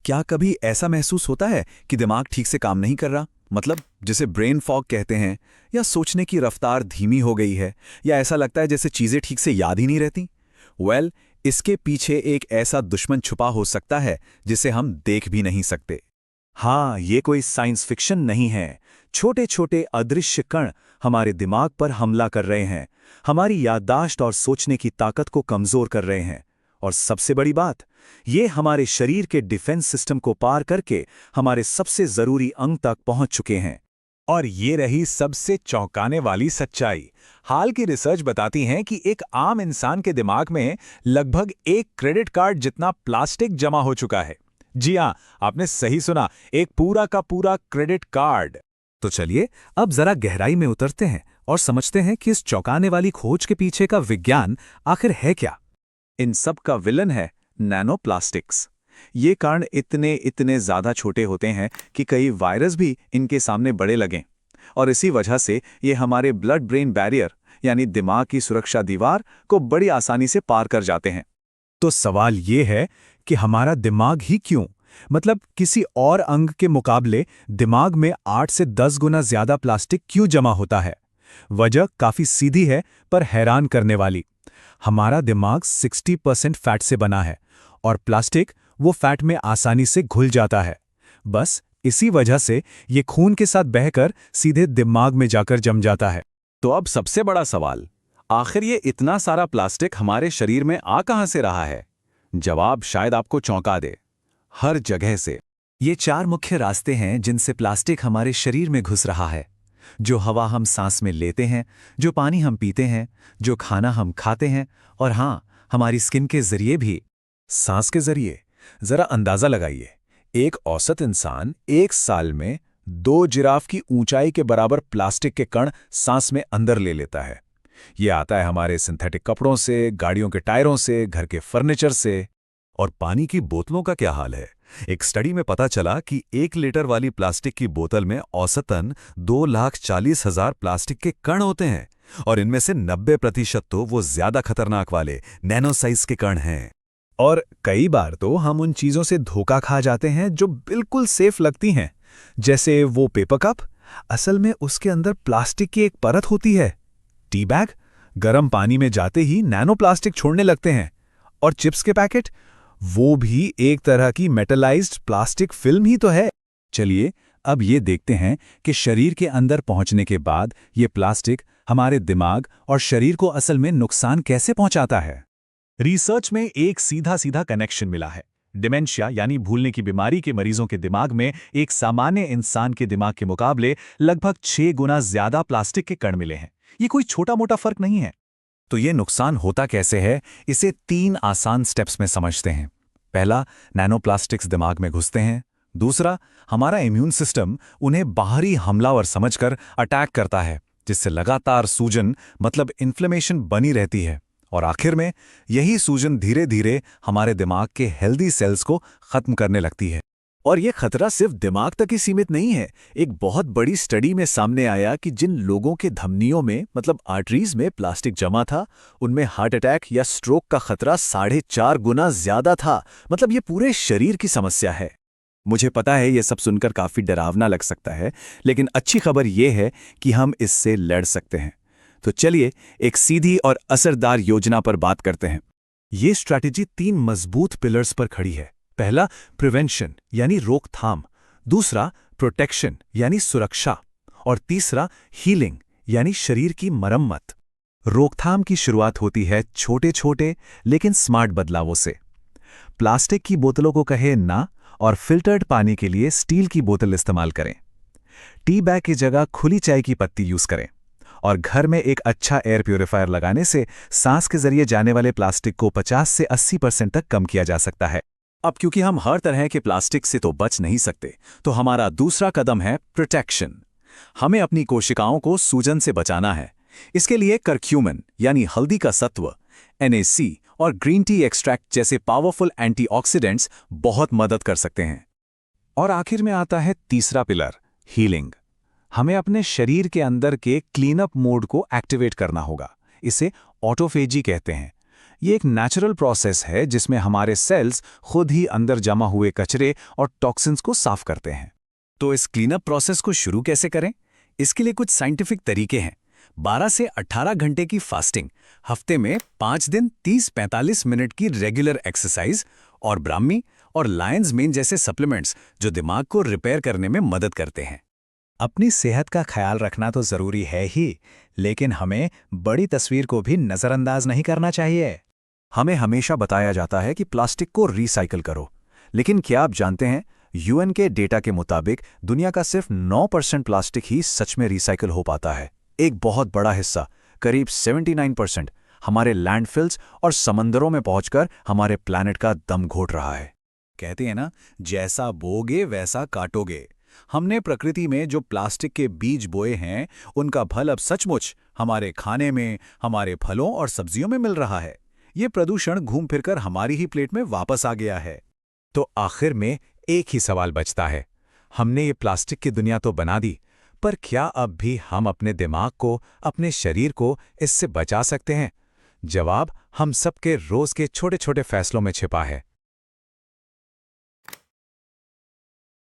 क्या कभी ऐसा महसूस होता है कि दिमाग ठीक से काम नहीं कर रहा? मतलब जिसे ब्रेन फॉग कहते हैं, या सोचने की रफ्तार धीमी हो गई है, या ऐसा लगता है जैसे चीजें ठीक से याद ही नहीं रहती? इसके पीछे एक ऐसा दुश्मन छुपा हो सकता है जिसे हम देख भी नहीं सकते। हाँ, ये कोई साइंस फिक्शन नहीं है। छोटे छोटे अदृश्य कण हमारे दिमाग पर हमला कर रहे हैं, हमारी याददाश्त और सोचने की ताकत को कमजोर कर रहे हैं। और सबसे बड़ी बात, ये हमारे शरीर के डिफेंस सिस्टम को पार करके हमारे सबसे जरूरी अंग तक पहुंच चुके हैं। और ये रही सबसे चौंकाने वाली सच्चाई। हाल की रिसर्च बताती है कि एक आम इंसान के दिमाग में लगभग एक क्रेडिट कार्ड जितना प्लास्टिक जमा हो चुका है। जी हाँ, आपने सही सुना, एक पूरा का पूरा क्रेडिट कार्ड। तो चलिए अब जरा गहराई में उतरते हैं और समझते हैं कि इस चौंकाने वाली खोज के पीछे का विज्ञान आखिर है क्या। इन सब का विलन है नैनो प्लास्टिक्स। ये कण इतने इतने ज्यादा छोटे होते हैं कि कई वायरस भी इनके सामने बड़े लगें, और इसी वजह से ये हमारे ब्लड ब्रेन बैरियर यानी दिमाग की सुरक्षा दीवार को बड़ी आसानी से पार कर जाते हैं। तो सवाल ये है कि हमारा दिमाग ही क्यों, मतलब किसी और अंग के मुकाबले दिमाग में 8 से 10 गुना ज्यादा प्लास्टिक क्यों जमा होता है? वजह काफी सीधी है पर हैरान करने वाली। हमारा दिमाग 60% फैट से बना है, और प्लास्टिक वो फैट में आसानी से घुल जाता है। बस इसी वजह से ये खून के साथ बहकर सीधे दिमाग में जाकर जम जाता है। तो अब सबसे बड़ा सवाल, आखिर ये इतना सारा प्लास्टिक हमारे शरीर में आ कहां से रहा है? जवाब शायद आपको चौंका दे। हर जगह से। ये 4 मुख्य रास्ते हैं जिनसे प्लास्टिक हमारे शरीर में घुस रहा है। जो हवा हम सांस में लेते हैं, जो पानी हम पीते हैं, जो खाना हम खाते हैं, और हाँ, हमारी स्किन के जरिए भी। सांस के जरिए जरा अंदाजा लगाइए। एक औसत इंसान 1 साल में 2 जिराफ की ऊंचाई के बराबर प्लास्टिक के कण सांस में अंदर ले लेता है। ये आता है हमारे सिंथेटिक कपड़ों से, गाड़ियों के टायरों से, घर के फर्नीचर से। और पानी की बोतलों का क्या हाल है? एक स्टडी में पता चला कि 1 लीटर वाली प्लास्टिक की बोतल में औसतन 2,40,000 प्लास्टिक के कण होते हैं, और इनमें से 90% तो वो ज्यादा खतरनाक वाले नैनो साइज के कण हैं। और कई बार तो हम उन चीजों से धोखा खा जाते हैं जो बिल्कुल सेफ लगती हैं, जैसे वो पेपर कप। असल में उसके अंदर प्लास्टिक की एक परत होती है। टी बैग गर्म पानी में जाते ही नैनो प्लास्टिक छोड़ने लगते हैं। और चिप्स के पैकेट, वो भी एक तरह की मेटलाइज्ड प्लास्टिक फिल्म ही तो है। चलिए अब ये देखते हैं कि शरीर के अंदर पहुंचने के बाद ये प्लास्टिक हमारे दिमाग और शरीर को असल में नुकसान कैसे पहुंचाता है। रिसर्च में एक सीधा सीधा कनेक्शन मिला है। डिमेंशिया यानी भूलने की बीमारी के मरीजों के दिमाग में एक सामान्य इंसान के दिमाग के मुकाबले लगभग 6 गुना ज्यादा प्लास्टिक के कण मिले हैं। ये कोई छोटा मोटा फर्क नहीं है। तो ये नुकसान होता कैसे है, इसे 3 आसान स्टेप्स में समझते हैं। पहला, नैनोप्लास्टिक्स दिमाग में घुसते हैं। दूसरा, हमारा इम्यून सिस्टम उन्हें बाहरी हमलावर समझकर अटैक करता है, जिससे लगातार सूजन मतलब इन्फ्लेमेशन बनी रहती है। और आखिर में यही सूजन धीरे धीरे हमारे दिमाग के हेल्दी सेल्स को खत्म करने लगती है। और ये खतरा सिर्फ दिमाग तक ही सीमित नहीं है। एक बहुत बड़ी स्टडी में सामने आया कि जिन लोगों के धमनियों में मतलब आर्टरीज में प्लास्टिक जमा था, उनमें हार्ट अटैक या स्ट्रोक का खतरा 4.5 गुना ज्यादा था। मतलब ये पूरे शरीर की समस्या है। मुझे पता है ये सब सुनकर काफी डरावना लग सकता है, लेकिन अच्छी खबर ये है कि हम इससे लड़ सकते हैं। तो चलिए एक सीधी और असरदार योजना पर बात करते हैं। ये स्ट्रैटेजी 3 मजबूत पिलर्स पर खड़ी है। पहला, प्रिवेंशन यानी रोकथाम। दूसरा, प्रोटेक्शन यानी सुरक्षा। और तीसरा, हीलिंग यानी शरीर की मरम्मत। रोकथाम की शुरुआत होती है छोटे छोटे लेकिन स्मार्ट बदलावों से। प्लास्टिक की बोतलों को कहे ना, और फिल्टर्ड पानी के लिए स्टील की बोतल इस्तेमाल करें। टी बैग की जगह खुली चाय की पत्ती यूज करें। और घर में एक अच्छा एयर प्यूरिफायर लगाने से सांस के जरिए जाने वाले प्लास्टिक को 50 से 80% तक कम किया जा सकता है। अब क्योंकि हम हर तरह के प्लास्टिक से तो बच नहीं सकते, तो हमारा दूसरा कदम है प्रोटेक्शन। हमें अपनी कोशिकाओं को सूजन से बचाना है। इसके लिए करक्यूमिन यानी हल्दी का सत्व, NAC और ग्रीन टी एक्सट्रैक्ट जैसे पावरफुल एंटीऑक्सीडेंट्स बहुत मदद कर सकते हैं। और आखिर में आता है तीसरा पिलर, हीलिंग। हमें अपने शरीर के अंदर के क्लीनअप मोड को एक्टिवेट करना होगा। इसे ऑटोफेजी कहते हैं। ये एक नेचुरल प्रोसेस है जिसमें हमारे सेल्स खुद ही अंदर जमा हुए कचरे और टॉक्सिन्स को साफ करते हैं। तो इस क्लीनअप प्रोसेस को शुरू कैसे करें? इसके लिए कुछ साइंटिफिक तरीके हैं। 12 से 18 घंटे की फास्टिंग, हफ्ते में 5 दिन 30-45 मिनट की रेगुलर एक्सरसाइज और ब्राह्मी और लायंस मेन जैसे सप्लीमेंट्स जो दिमाग को रिपेयर करने में मदद करते हैं। अपनी सेहत का ख्याल रखना तो जरूरी है ही, लेकिन हमें बड़ी तस्वीर को भी नजरअंदाज नहीं करना चाहिए। हमें हमेशा बताया जाता है कि प्लास्टिक को रिसाइकिल करो, लेकिन क्या आप जानते हैं यूएन के डेटा के मुताबिक दुनिया का सिर्फ 9% प्लास्टिक ही सच में रिसाइकिल हो पाता है। एक बहुत बड़ा हिस्सा, करीब 79%, हमारे लैंडफिल्स और समंदरों में पहुंचकर हमारे प्लैनेट का दम घोट रहा है। कहते हैं ना, जैसा बोगे वैसा काटोगे। हमने प्रकृति में जो प्लास्टिक के बीज बोए हैं, उनका फल अब सचमुच हमारे खाने में, हमारे फलों और सब्जियों में मिल रहा है। ये प्रदूषण घूम फिरकर हमारी ही प्लेट में वापस आ गया है। तो आखिर में एक ही सवाल बचता है, हमने ये प्लास्टिक की दुनिया तो बना दी, पर क्या अब भी हम अपने दिमाग को, अपने शरीर को इससे बचा सकते हैं? जवाब हम सबके रोज के छोटे छोटे फैसलों में छिपा है।